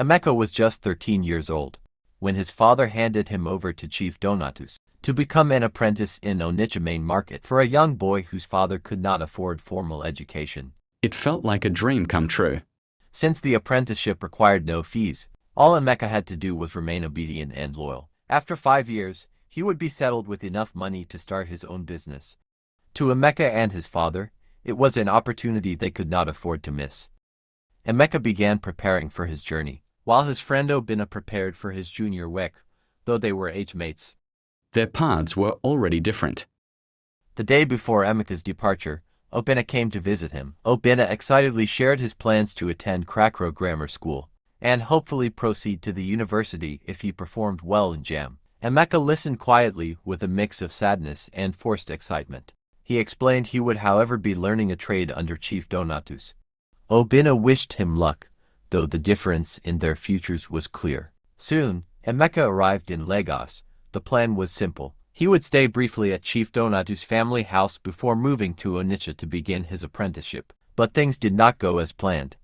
Emeka was just 13 years old when his father handed him over to Chief Donatus to become an apprentice in Onitsha main market for a young boy whose father could not afford formal education. It felt like a dream come true. Since the apprenticeship required no fees, all Emeka had to do was remain obedient and loyal. After 5 years, he would be settled with enough money to start his own business. To Emeka and his father, it was an opportunity they could not afford to miss. Emeka began preparing for his journey, while his friend Obinna prepared for his junior week, though they were age mates. Their paths were already different. The day before Emeka's departure, Obinna came to visit him. Obinna excitedly shared his plans to attend Krakrow Grammar School and hopefully proceed to the university if he performed well in JAM. Emeka listened quietly with a mix of sadness and forced excitement. He explained he would however be learning a trade under Chief Donatus. Obinna wished him luck, though the difference in their futures was clear. Soon, Emeka arrived in Lagos. The plan was simple. He would stay briefly at Chief Donatus' family house before moving to Onitsha to begin his apprenticeship. But things did not go as planned.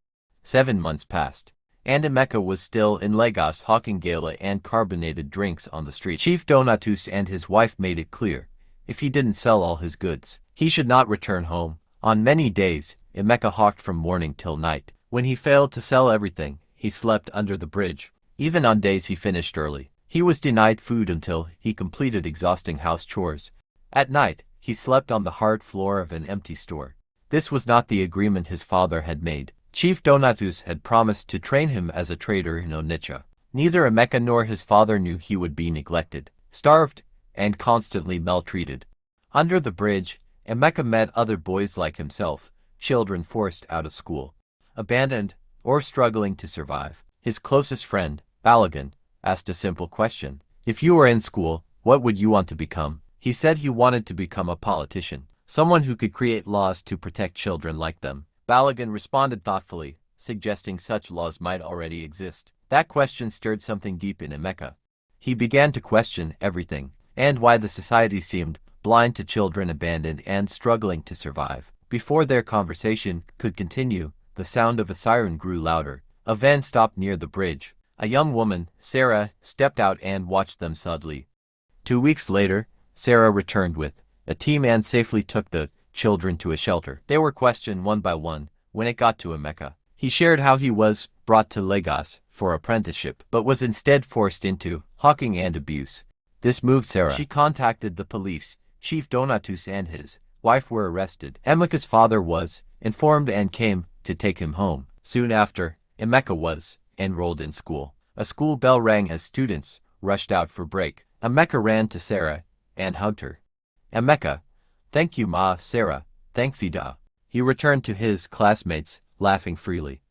7 months passed, and Emeka was still in Lagos hawking gala and carbonated drinks on the streets. Chief Donatus and his wife made it clear, if he didn't sell all his goods, he should not return home. On many days, Emeka hawked from morning till night. When he failed to sell everything, he slept under the bridge. Even on days he finished early, he was denied food until he completed exhausting house chores. At night, he slept on the hard floor of an empty store. This was not the agreement his father had made. Chief Donatus had promised to train him as a trader in Onitsha. Neither Emeka nor his father knew he would be neglected, starved, and constantly maltreated. Under the bridge, Emeka met other boys like himself, children forced out of school, abandoned, or struggling to survive. His closest friend, Balogun, asked a simple question. If you were in school, what would you want to become? He said he wanted to become a politician, someone who could create laws to protect children like them. Balogun responded thoughtfully, suggesting such laws might already exist. That question stirred something deep in Emeka. He began to question everything, and why the society seemed blind to children abandoned and struggling to survive. Before their conversation could continue, the sound of a siren grew louder. A van stopped near the bridge. A young woman, Sarah, stepped out and watched them sadly. 2 weeks later, Sarah returned with a team and safely took the children to a shelter. They were questioned one by one. When it got to Emeka, he shared how he was brought to Lagos for apprenticeship, but was instead forced into hawking and abuse. This moved Sarah. She contacted the police. Chief Donatus and his wife were arrested. Emeka's father was informed and came to take him home. Soon after, Emeka was enrolled in school. A school bell rang as students rushed out for break. Emeka ran to Sarah and hugged her. Emeka, thank you ma, Sarah, thank Vida. He returned to his classmates, laughing freely.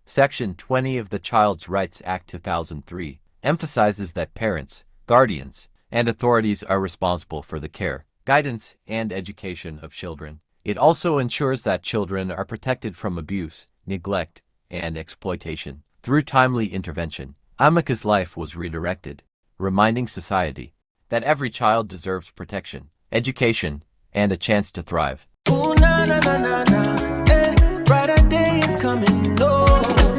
Section 20 of the Child's Rights Act 2003 emphasizes that parents, guardians, and authorities are responsible for the care, guidance, and education of children. It also ensures that children are protected from abuse, neglect, and exploitation. Through timely intervention, Emeka's life was redirected, reminding society that every child deserves protection, education, and a chance to thrive. Ooh, na, na, na, na, na. Eh, brighter day is coming, no.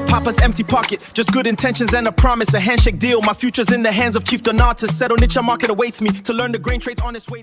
Papa's empty pocket, just good intentions and a promise, a handshake deal. My future's in the hands of Chief Donatus. Said Onitsha market awaits me to learn the grain trades on its way.